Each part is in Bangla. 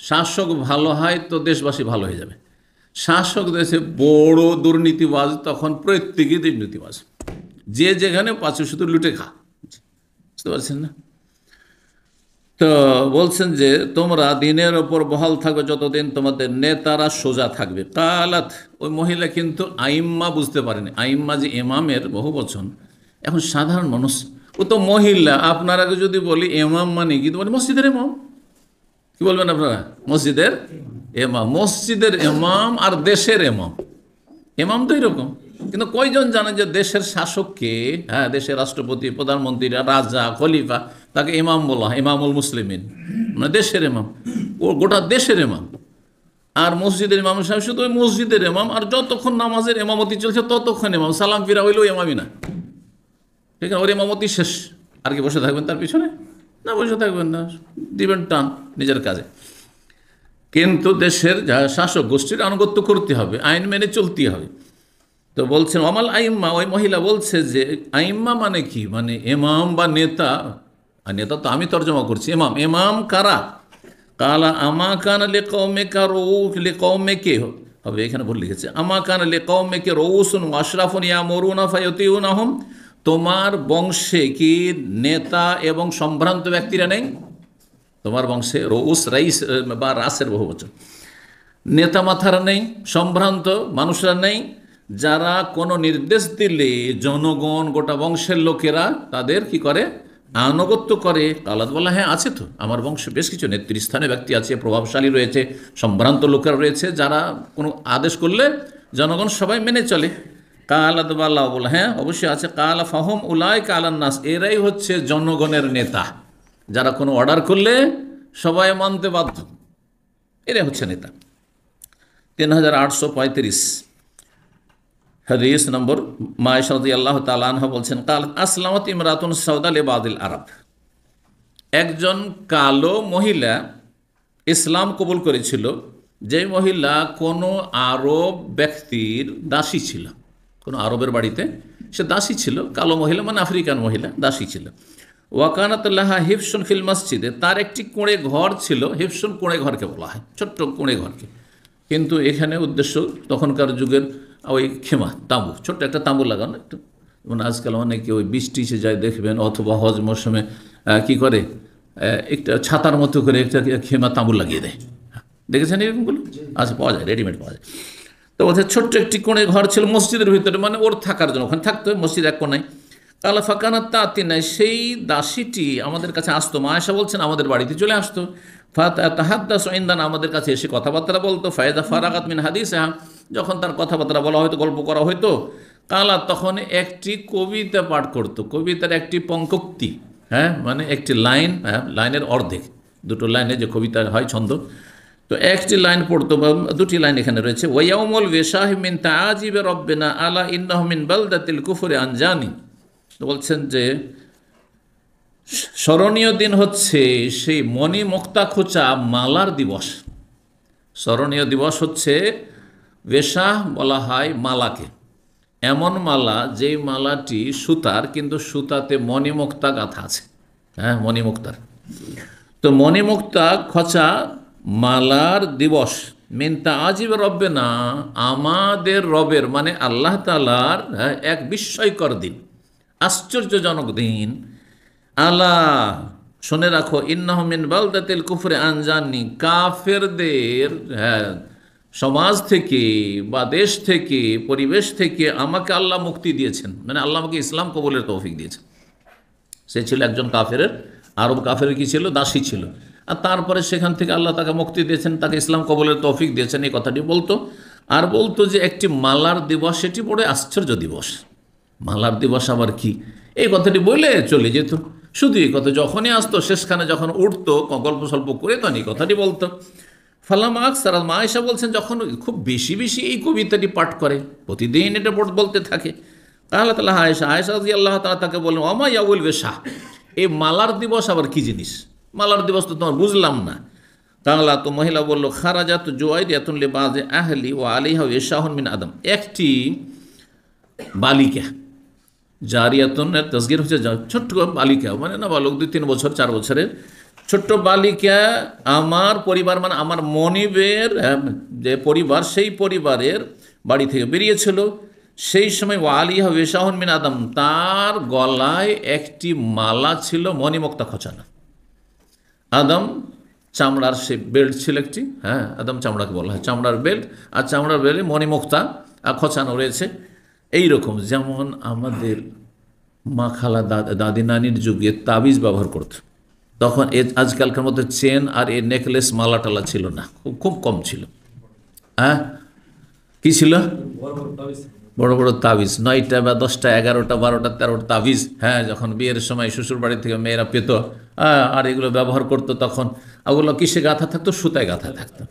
শাসক ভালো হয় তো দেশবাসী ভালো হয়ে যাবে। শাসক দেশে বড় দুর্নীতিবাজ, তখন প্রত্যেকেই দুর্নীতিবাজ, যে যেখানে পাচ্ছে শুধু লুটে খা। বুঝতে পারছেন না? তো বলছেন যে তোমরা দিনের ওপর বহাল থাকবে যতদিন তোমাদের নেতারা সোজা থাকবে। কালাত, ওই মহিলা কিন্তু আইম্মা বুঝতে পারেনি। আইম্মা যে ইমামের বহু বচন। এখন সাধারণ মানুষ, ও তো মহিলা, আপনার আগে যদি বলি এমাম মানে কি, তো বলি মসজিদের ইমাম। কি বলবেন আপনারা? মসজিদের এমাম। মসজিদের এমাম আর দেশের এমাম, এমাম তো এরকম। কিন্তু কয়জন জানে যে দেশের শাসককে, হ্যাঁ, দেশের রাষ্ট্রপতি, প্রধানমন্ত্রী, রাজা, খলিফা, তাকে ইমাম বলা হয়, ইমামুল মুসলিমিন, মানে দেশের ইমাম। ও গোটা দেশের ইমাম। আর মসজিদের ইমাম সাহেব শুধু ওই মসজিদের ইমাম, আর যতক্ষণ নামাজের ইমামতি চলছে ততক্ষণ ইমাম। সালাম ফিরা হইলেও ইমামই না, ঠিক আছে? ওর ইমামতি শেষ। আর কি বসে থাকবেন তার পিছনে? না, বসে থাকবেন না, দিবেন টান নিজের কাজে। কিন্তু দেশের শাসক গোষ্ঠীর আনুগত্য করতে হবে, আইন মেনে চলতে হবে। তো বলছেন অমাল আইম্মা, ওই মহিলা বলছে যে আইম্মা মানে কি, মানে এমাম বা নেতা। আর নেতা তো আমি তর্জমা করছি, এমাম। এমাম কারা? কালা আমা কান লে কৌমে কা রৌ লে কৌমে কে হবে, এখানে ভুল লিখেছে। আমা কান লে কৌমে কে রৌসুন আশরাফুন ইয়া মরুনা ফায়তিউনাহুম, তোমার বংশে কি নেতা এবং সম্ভ্রান্ত ব্যক্তিরা নেই? তোমার বংশে রৌস, রাইস বা রাসের বহু বচন, নেতা মাথারা নেই, সম্ভ্রান্ত মানুষরা নেই, যারা কোনো নির্দেশ দিলে জনগণ, গোটা বংশের লোকেরা তাদের কি করে? আনুগত্য করে। কালাত বলা, হ্যাঁ আছে তো, আমার বংশে বেশ কিছু নেতৃস্থানীয় ব্যক্তি আছে, প্রভাবশালী রয়েছে, সম্ভ্রান্ত লোকেরা রয়েছে, যারা কোনো আদেশ করলে জনগণ সবাই মেনে চলে। কালাত বাল্লাহ বলে, হ্যাঁ অবশ্যই আছে। কালা ফাহম উলাই কালান নাস, এরাই হচ্ছে জনগণের নেতা, যারা কোনো অর্ডার করলে সবাই মানতে বাধ্য, এরাই হচ্ছে নেতা। 3835 হাদিস নম্বর। মায়েশা রাদিয়াল্লাহু তাআলা আনহা বলছেন, কাল আসলামত ইমরাতুন সাউদা লিবাদিল আরব, একজন কালো মহিলা ইসলাম কবুল করেছিল, যে মহিলা কোনো আরব ব্যক্তির দাসী ছিল। কোনো আরবের বাড়িতে সে দাসী ছিল, কালো মহিলা মানে আফ্রিকান মহিলা, দাসী ছিল। ওয়াকানাতুল্লাহা হিফসুন ফিল মসজিদে, তার একটি কোণে ঘর ছিল। হিফসুন কোণে ঘরকে বলা হয়, ছোট্ট কোণে ঘরকে। কিন্তু এখানে উদ্দেশ্য তখনকার যুগের ওই খেমা, তাঁবু, ছোট্ট একটা তাঁবু লাগানো। একটু মানে আজকাল অনেকে ওই বৃষ্টি এসে যায় দেখবেন, অথবা হজ মৌসুমে কি করে, একটা ছাতার মতো করে একটা খেমা তাঁবু লাগিয়ে দেয়। দেখেছেন এরকমগুলো? আচ্ছা, পাওয়া যায়, রেডিমেড পাওয়া যায়। তো ওদের ছোট্ট একটি কোণে ঘর ছিল মসজিদের ভিতরে, মানে ওর থাকার জন্য ওখানে থাকতো, মসজিদ এক কোণায়। কালা ফাকানাত তাঁতি নাই, সেই দাসীটি আমাদের কাছে আসতো। মা আয়েশা বলছেন আমাদের বাড়িতে চলে আসতো। তাহাদ্দাস ইনদান, আমাদের কাছে এসে কথাবার্তা বলতো। ফায়দা ফারাগাত মিন হাদিসহা, যখন তার কথাবার্তা বলা হয়তো, গল্প করা হয়তো, কালা তখন একটি কবিতা পাঠ করতো। কবিতার একটি পঙ্কোক্তি, হ্যাঁ, মানে একটি লাইন, হ্যাঁ, লাইনের অর্ধেক, দুটো লাইনে যে কবিতা হয় ছন্দ, তো একটি লাইন পড়তো, বা দুটি লাইন এখানে রয়েছে। ওয়াউমুল ওয়াশাহ মিন তাআজিব রাব্বিনা আলা ইন্নাহু মিন বালদাতিল কুফরি আনজানি। তো বলছেন যে স্মরণীয় দিন হচ্ছে সেই মণি মুক্তা খোঁচা মালার দিবস। স্মরণীয় দিবস হচ্ছে, ওয়েশাহ বলা হয় মালাকে, এমন মালা যেই মালাটি সুতার, কিন্তু সুতাতে মণিমুক্তা গাঁথা আছে, হ্যাঁ, মণিমুক্তার। তো মণিমুক্তা খোঁচা মালার দিবস, মিন তাআজিব রব্বিনা, আমাদের রবের মানে আল্লাহ তাআলার এক বিস্ময়কর দিন, আশ্চর্যজনক দিন। আলা, শুনে রাখো, ইন্নাহু মিন বালদাতিল কুফরি আনজানি, কাফেরদের সমাজ থেকে বা দেশ থেকে, পরিবেশ থেকে আমাকে আল্লাহ মুক্তি দিয়েছেন, মানে আল্লাহ আমাকে ইসলাম কবুলের তৌফিক দিয়েছেন। সে ছিল একজন কাফেরের, আরব কাফের কি ছিল, দাসী ছিল, আর তারপরে সেখান থেকে আল্লাহ তাকে মুক্তি দিয়েছেন, তাকে ইসলাম কবুলের তৌফিক দিয়েছেন, এই কথাটি বলতো। আর বলতো যে একটি মালার দিবস, সেটি বড় আশ্চর্য দিবস। মালার দিবস আবার কি, এই কথাটি বলে চলে যেত। শুধু এই কথা যখনই আসতো, শেষখানে যখন উঠতো গল্প স্বল্প করে, তখন এই কথাটি বলতো। ফালামা আকসার, মা আয়েশা বলছেন যখন খুব বেশি বেশি এই কবিতাটি পাঠ করে, প্রতিদিন এটা বলতে থাকে, তাহলে তাহলে আয়েশা রাদিয়াল্লাহু তাআলা তাকে বললেন, ওমা ইয়াউল ওয়াশাহ, এই মালার দিবস আবার কি জিনিস? মালার দিবস তো তোমার বুঝলাম না। তাহলে তো মহিলা বলল, খারাজাত জুয়াইরিয়াতুন লিবাযি আহলি ওয়া আলাইহা ওয়াশাহুন মিন আদম, একটি বালিকা, জারিয়াতুনের তাসগীর হচ্ছে ছোট্ট বালিকা, মানে না বালক, 2-3 বছর 4 বছরের, ছোট্ট বালিকা আমার পরিবার মানে আমার মনিবের যে পরিবার, সেই পরিবারের বাড়ি থেকে বেরিয়েছিল। সেই সময় ওয়ালিহা ওয়েশাহুন মিন আদম, তার গলায় একটি মালা ছিল মণিমুক্তা খোঁচানো। আদম চামড়ার সে বেল্ট ছিল একটি, হ্যাঁ আদম চামড়াকে বলা হয় চামড়ার বেল্ট, আর চামড়ার বেল্টে মণিমুক্তা খোঁচানো রয়েছে। এইরকম যেমন আমাদের মা খালা দাদি নানির যুগে তাবিজ ব্যবহার করত, তখন আজকালকার মতো চেন আর এ নেকলেস মালা টালা ছিল না, খুব খুব কম ছিল। হ্যাঁ কি ছিল? বড় বড় তাবিজ, 9টা বা 10টা 11টা 12টা 13টা তাবিজ, হ্যাঁ যখন বিয়ের সময় শ্বশুর বাড়ি থেকে মেয়েরা পেত, আর এগুলো ব্যবহার করতো, তখন ওগুলো কিসে গাঁথা থাকতো? সুতায় গাঁথা থাকতো।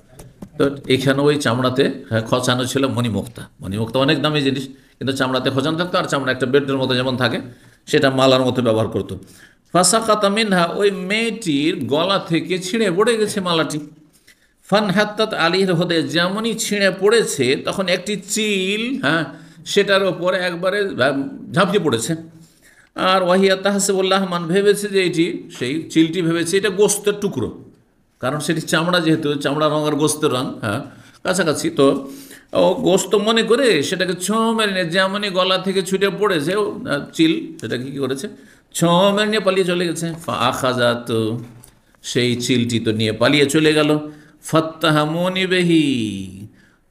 তো এখানে ওই চামড়াতে খোঁচানো ছিল মণিমুক্তা। মণিমুক্তা অনেক দামি জিনিস, কিন্তু চামড়াতে খোঁচানো থাকতো, আর চামড়া একটা বেল্টের মতো যেমন থাকে সেটা মালার মতো ব্যবহার করতো। ফাসাকাতা মিনহা, ওই মেয়েটির গলা থেকে ছিঁড়ে পড়ে গেছে মালাটি। ফান হাত্তাত আলীর হদে, যেমনই ছিঁড়ে পড়েছে তখন একটি চিল, হ্যাঁ সেটার ওপর একবারে ঝাঁপিয়ে পড়েছে। আর ওয়াহিয়া তাহসিবুল্লাহ মান, ভেবেছে যে এটি, সেই চিলটি ভেবেছে এটা গোস্তের টুকরো, কারণ সেটি চামড়া, যেহেতু চামড়া রঙ আর গোস্তের রঙ হ্যাঁ কাছাকাছি, তো ও গোস্ত মনে করে সেটাকে ছোঁ মেরে নিয়ে, যেমনই গলা থেকে ছুটে পড়েছে চিল, সেটাকে কী করেছে? ছোঁ মেরে নিয়ে পালিয়ে চলে গেছে। আখাজাত, সেই চিলটি তো নিয়ে পালিয়ে চলে গেল। ফাত্তাহামুনি বেহি,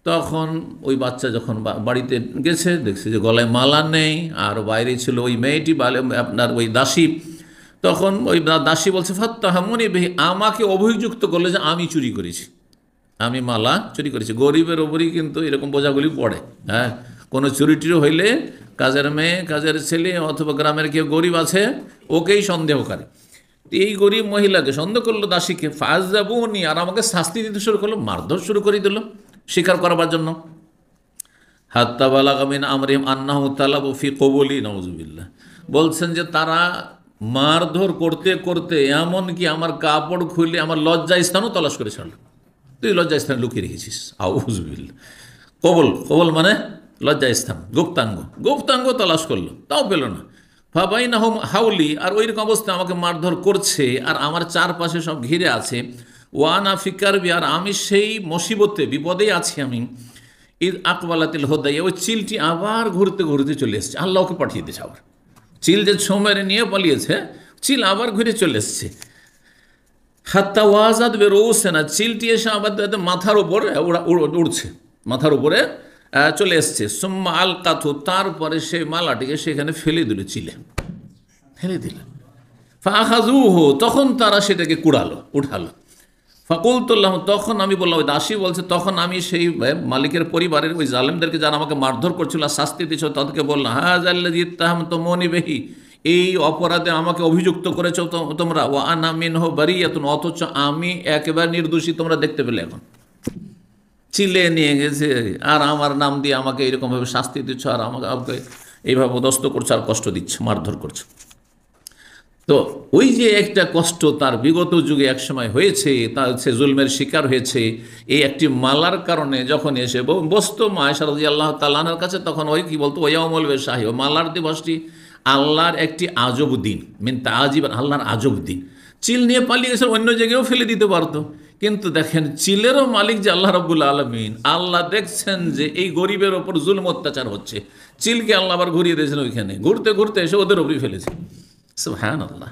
তখন ওই বাচ্চা যখন বাড়িতে গেছে দেখছে যে গলায় মালা নেই, আর বাইরে ছিল ওই মেয়েটি, আপনার ওই দাসী। তখন ওই দাসী বলছে ফাত্তাহামুনি বেহি, আমাকে অভিযুক্ত করলে যে আমি চুরি করেছি, আমি মালা চুরি করেছি। গরিবের ওপরই কিন্তু এরকম বোঝাগুলি পড়ে। হ্যাঁ কোনো চুরিটিও হইলে কাজের মেয়ে, কাজের ছেলে, অথবা গ্রামের কেউ গরিব আছে, ওকেই সন্দেহ করে। এই গরিব মহিলাকে সন্দেহ করলো, দাসীকে। ফাজাবুনি, আর আমাকে শাস্তি দিতে শুরু করলো, মারধর শুরু করে দিল স্বীকার করবার জন্য। হাত্তা বালাগা মিন আমরিহিম আন্নাহু তালাবু ফি কবুলি, নাউযুবিল্লাহ। বলছেন যে তারা মারধর করতে করতে এমনকি আমার কাপড় খুলে আমার লজ্জা স্থানও তলাশ করে ছাড়লো। তুই লজ্জা স্থানে লুকিয়ে রেখেছিস, আউযুবিল্লাহ। কবল, কবল মানে লজ্জা স্থান, গুপ্তাঙ্গ, গুপ্তাঙ্গ তলাশ করলো, তাও পেল না। ফাবাইনাহুম হাউলি, আর ওই রকম অবস্থায় আমাকে মারধর করছে, আর আমার চারপাশে সব ঘিরে আছে। ওয়ানা ফিকার বি, আর আমি সেই মুসিবতে, বিপদেই আছি আমি। ঈদ আকবালাতিল হোদাইয়া, ওই চিলটি আবার ঘুরতে ঘুরতে চলে এসছে, আল্লাহকে পাঠিয়ে দিয়েছে আবার। চিল যে ছোঁ মেরে নিয়ে পালিয়েছে, চিল আবার ঘুরে চলে এসছে। হাত্তা ওয়াজাদ বেরোছে না, চিলটি এসে আবার মাথার উপরে উড়ছে, মাথার উপরে চলে এসছে। সুম্মা আল কাথু, তারপরে সে মালাটিকে সেখানে ফেলে দিল, চিলে ফেলে দিল। ফাখাজুহু, তখন তারা সেটাকে কুড়ালো, উঠালো। ফাকুলতুল্লাহ, তখন আমি বললাম, ওই দাসী বলছে, তখন আমি সেই মালিকের পরিবারের ওই জালেমদেরকে, যারা আমাকে মারধর করছিল আর শাস্তি দিচ্ছিল, তাদেরকে বললাম, হাযাল্লাযী ইত্তাহামতুমুনি বিহি, এই অপরাধে আমাকে অভিযুক্ত করেছ তোমরা। ওয়া আনা মিনহু বারিয়াতুন, অথচ আমি একেবারে নির্দোষী, তোমরা দেখতে পেলে। এখন চিলে নিয়ে গেছে, আর আমার নাম দিয়ে আমাকে এইরকমভাবে শাস্তি দিচ্ছ, আর আমাকে এইভাবে পদস্থ করছো, আর কষ্ট দিচ্ছে, মারধর করছো। তো ওই যে একটা কষ্ট তার বিগত যুগে একসময় হয়েছে, তা হচ্ছে জুলমের শিকার হয়েছে এই একটি মালার কারণে। যখন এসে বসতো মা আয়েশা রাদিয়াল্লাহু তাআলা আনহার কাছে, তখন ওই কি বলতো, ওয়াউমুল বেশাহি, ও মালার দিবসটি আল্লাহর একটি আজব দিন, মিন তাআজিব, আল্লাহর আজব দিন। চিল নিয়ে পালিয়ে গেছে, অন্য জায়গায়ও ফেলে দিতে পারতো, কিন্তু দেখেন চিলেরও মালিক যে আল্লাহ রাব্বুল আলামিন, আল্লাহ দেখছেন যে এই গরিবের ওপর জুলম অত্যাচার হচ্ছে, চিলকে আল্লাহ আবার ঘুরিয়ে দিয়েছেন, ওইখানে ঘুরতে ঘুরতে এসে ওদের ওপরই ফেলেছে। সুবহানাল্লাহ।